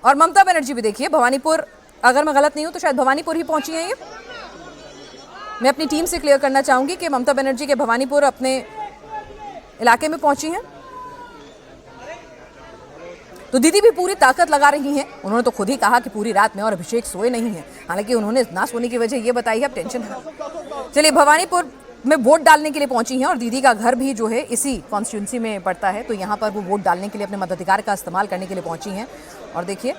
और ममता बनर्जी भी देखिए भवानीपुर, अगर मैं गलत नहीं हूं तो शायद भवानीपुर ही पहुंची हैं ये। मैं अपनी टीम से क्लियर करना चाहूंगी कि ममता बनर्जी के भवानीपुर अपने इलाके में पहुंची हैं। तो दीदी भी पूरी ताकत लगा रही हैं। उन्होंने तो खुद ही कहा कि पूरी रात में और अभिषेक सोए नहीं हैं। हालांकि उन्होंने ना सोने की वजह ये बताई है, अब टेंशन है। चलिए, भवानीपुर में वोट डालने के लिए पहुंची हैं और दीदी का घर भी जो है इसी कॉन्स्टिट्यूंसी में पड़ता है, तो यहाँ पर वो वोट डालने के लिए अपने मताधिकार का इस्तेमाल करने के लिए पहुंची हैं। और देखिए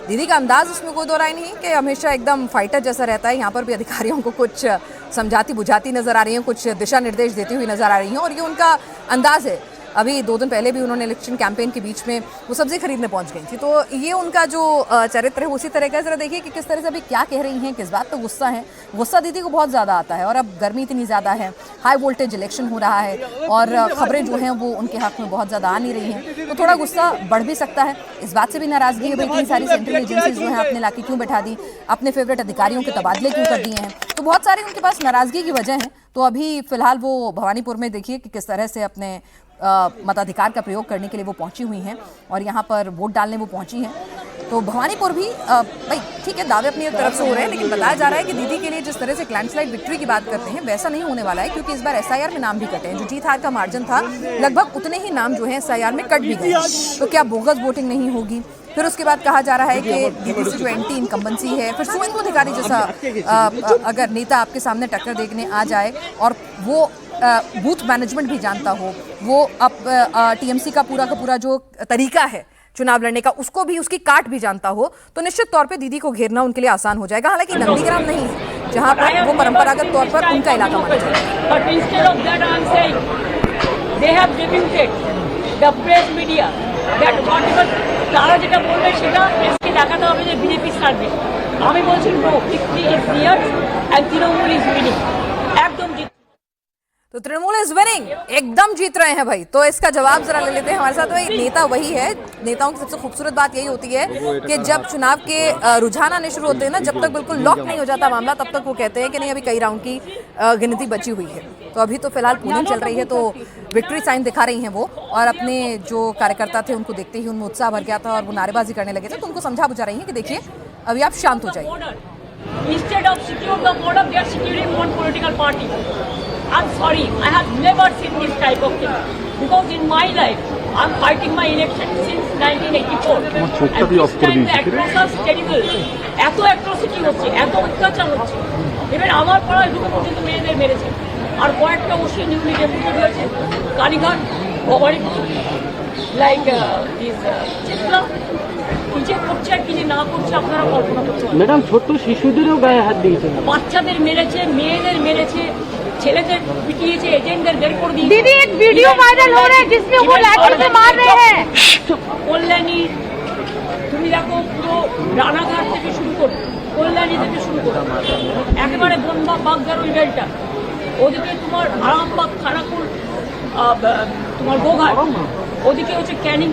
दीदी का अंदाज, इसमें कोई दो राय नहीं है कि हमेशा एकदम फाइटर जैसा रहता है। यहाँ पर भी अधिकारियों को कुछ समझाती बुझाती नजर आ रही हैं, कुछ दिशा निर्देश देती हुई नजर आ रही हैं और ये उनका अंदाज है। अभी 2 दिन पहले भी उन्होंने इलेक्शन कैंपेन के बीच में वो सब्जी खरीदने पहुंच गई थी, तो ये उनका जो चरित्र है उसी तरह का। जरा देखिए कि किस तरह से अभी क्या कह रही हैं, किस बात पर गुस्सा है। गुस्सा दीदी को बहुत ज़्यादा आता है और अब गर्मी इतनी ज़्यादा है, हाई वोल्टेज इलेक्शन हो रहा है और खबरें जो हैं वो उनके हक में बहुत ज़्यादा आ नहीं रही हैं, तो थोड़ा गुस्सा बढ़ भी सकता है। इस बात से भी नाराज़गी है भाई, इतनी सारी सेंट्रल एजेंसीज जो हैं अपने इलाके क्यों बैठा दी, अपने फेवरेट अधिकारियों के तबादले क्यों कर दिए हैं, तो बहुत सारे उनके पास नाराज़गी की वजह है। तो अभी फिलहाल वो भवानीपुर में देखिए कि किस तरह से अपने मताधिकार का प्रयोग करने के लिए वो पहुंची हुई हैं और यहाँ पर वोट डालने वो पहुंची हैं। तो भवानीपुर भी भाई ठीक है, दावे अपनी तरफ से हो रहे हैं, लेकिन बताया जा रहा है कि दीदी के लिए जिस तरह से लैंडस्लाइड विक्ट्री की बात करते हैं वैसा नहीं होने वाला है, क्योंकि इस बार SIR में नाम भी कटे हैं। जो जीत हार का मार्जिन था लगभग उतने ही नाम जो है SIR में कट भी गए। तो क्या बोगस वोटिंग नहीं होगी? फिर उसके बाद कहा जा रहा है कि दीदी से जो एंटी इनकम्बेंसी है, फिर शुभेंदु अधिकारी जैसा अगर नेता आपके सामने टक्कर देखने आ जाए और वो बूथ मैनेजमेंट भी जानता हो, वो अब TMC का पूरा जो तरीका है चुनाव लड़ने का उसको भी, उसकी काट भी जानता हो, तो निश्चित तौर पे दीदी को घेरना उनके लिए आसान हो जाएगा। हालांकि नंदीग्राम नहीं है जहां पर वो परंपरागत तौर पर उनका इलाका माना जाए। तो तृणमूल इज विनिंग, एकदम जीत रहे हैं भाई। तो इसका जवाब जरा ले लेते हैं हमारे साथ। तो नेता वही है, नेताओं की सबसे खूबसूरत बात यही होती है कि जब चुनाव के रुझान आने शुरू होते हैं ना, जब तक बिल्कुल लॉक नहीं हो जाता मामला, तब तक वो कहते हैं कि नहीं अभी कई राउंड की गिनती बची हुई है। तो अभी तो फिलहाल पोलिंग चल रही है, तो विक्ट्री साइन दिखा रही हैं वो, और अपने जो कार्यकर्ता थे उनको देखते ही उनमें उत्साह भर गया था और वो नारेबाजी करने लगे थे। तो उनको समझा बुझा रही है कि देखिए अभी आप शांत हो जाइए। Instead of securing the border, they are securing one political party. I'm sorry, I have never seen this type of thing. Because in my life, I'm fighting my election since 1984. And this time the atrocities terrible. এত atrocity হচ্ছে, এত অত্যাচার হচ্ছে। এবার আমার পাড়ায় দুটো পর্যন্ত মেয়েদের মেরেছে। আর কয়েকটা ওসি নিউলি ডেপুটেড হয়েছে। Kalighat, Bhowanipore, like this Chitra. Madam ছোট শিশুদেরও গায়ে হাত দিয়েছে, বাচ্চাদের মেরেছে, মেয়েদের মেরেছে, ছেলেদের পিটিয়েছে, এজেন্টদের বের করে দিয়েছে। दीदी एक वीडियो वायरल हो रहा है जिसमें वो लाठी से मार रहे हैं। কল্যাণী তুমি দেখো, পুরো রানাঘাট থেকে শুরু করে কল্যাণী থেকে শুরু করে একেবারে বনবাগ বাগদার ওই বেলটা, ওদিকে তোমার আরামবাগ খানাকুল, তোমার গোঘাট, ওদিকে হচ্ছে ক্যানিং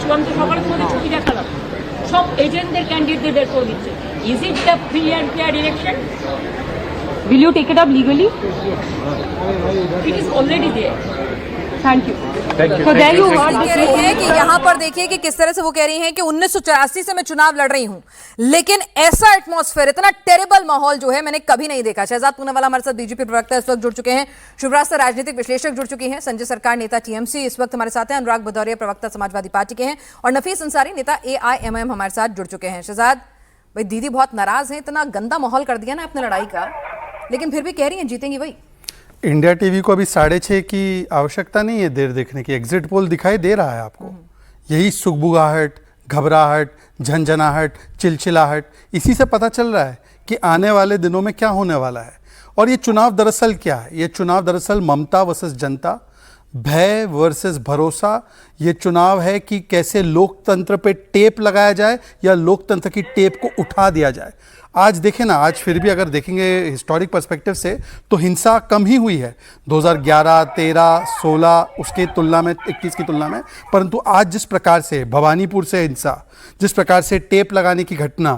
চূড়ান্ত সকালে তোমাদের ছুটি দেখালাম, সব এজেন্টদের ক্যান্ডিডেটদের বের করে দিচ্ছে। Is it the free and fair election? Will you take it up legally? It is already there. Thank you. तो कह रही है कि यहाँ पर देखिए कि किस तरह से वो कह रही हैं कि 1984 से मैं चुनाव लड़ रही हूँ, लेकिन ऐसा एटमॉस्फेयर, इतना टेरेबल माहौल जो है मैंने कभी नहीं देखा। शहजाद पूनावाला हमारे साथ बीजेपी प्रवक्ता इस वक्त जुड़ चुके हैं, शिवराज से राजनीतिक विश्लेषक जुड़ चुकी हैं, संजय सरकार नेता TMC इस वक्त हमारे साथ हैं, अनुराग भदौरिया प्रवक्ता समाजवादी पार्टी के हैं और नफीस अंसारी नेता AIMM हमारे साथ जुड़ चुके हैं। शहजाद भाई, दीदी बहुत नाराज है, इतना गंदा माहौल कर दिया ना अपने लड़ाई का, लेकिन फिर भी कह रही हैं जीतेंगी वही। इंडिया टीवी को अभी 6:30 की आवश्यकता नहीं है देर देखने की, एग्जिट पोल दिखाई दे रहा है आपको। यही सुगबुगाहट, घबराहट, झंझनाहट, चिलचिलाहट, इसी से पता चल रहा है कि आने वाले दिनों में क्या होने वाला है। और ये चुनाव दरअसल क्या है? ये चुनाव दरअसल ममता वर्सेस जनता, भय वर्सेस भरोसा। ये चुनाव है कि कैसे लोकतंत्र पे टेप लगाया जाए या लोकतंत्र की टेप को उठा दिया जाए। आज देखें ना, आज फिर भी अगर देखेंगे हिस्टोरिक पर्सपेक्टिव से तो हिंसा कम ही हुई है 2011, 13, 16 उसके तुलना में, 21 की तुलना में। परंतु आज जिस प्रकार से भवानीपुर से हिंसा, जिस प्रकार से टेप लगाने की घटना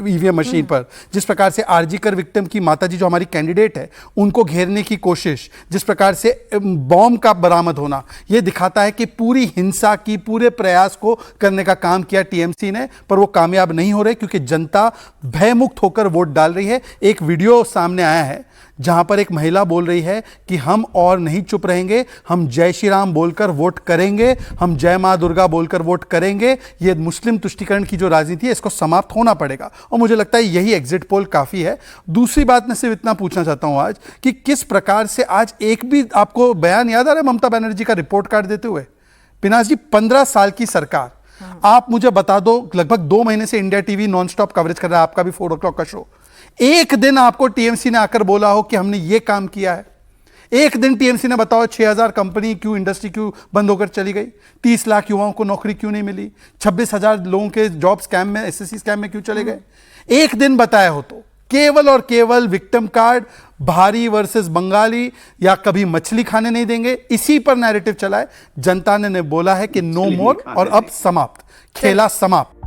EVM मशीन पर, जिस प्रकार से आरजीकर विक्टिम की माताजी जो हमारी कैंडिडेट है उनको घेरने की कोशिश, जिस प्रकार से बॉम्ब का बरामद होना, ये दिखाता है कि पूरी हिंसा की पूरे प्रयास को करने का काम किया टीएमसी ने, पर वो कामयाब नहीं हो रहे क्योंकि जनता भयमुक्त होकर वोट डाल रही है। एक वीडियो सामने आया है जहां पर एक महिला बोल रही है कि हम और नहीं चुप रहेंगे, हम जय श्री राम बोलकर वोट करेंगे, हम जय मां दुर्गा बोलकर वोट करेंगे। ये मुस्लिम तुष्टीकरण की जो राजनीति है इसको समाप्त होना पड़ेगा, और मुझे लगता है यही एग्जिट पोल काफी है। दूसरी बात मैं सिर्फ इतना पूछना चाहता हूं आज कि किस प्रकार से आज एक भी आपको बयान याद आ रहा है ममता बनर्जी का रिपोर्ट कार्ड देते हुए? पिनास जी, 15 साल की सरकार, आप मुझे बता दो, लगभग 2 महीने से India TV non stop coverage कर रहा है, आपका भी 4 o'clock का शो। एक दिन आपको टीएमसी ने आकर बोला हो कि हमने ये काम किया है? एक दिन टीएमसी ने बताओ 6000 कंपनी क्यों, इंडस्ट्री क्यों बंद होकर चली गई? 30 लाख युवाओं को नौकरी क्यों नहीं मिली? 26,000 लोगों के जॉब स्कैम में, एसएससी स्कैम में क्यों चले गए? एक दिन बताया हो तो। केवल और केवल विक्टिम कार्ड, भारी वर्सेस बंगाली, या कभी मछली खाने नहीं देंगे, इसी पर नैरेटिव चला है। जनता ने बोला है कि नो मोर, और अब समाप्त, खेला समाप्त।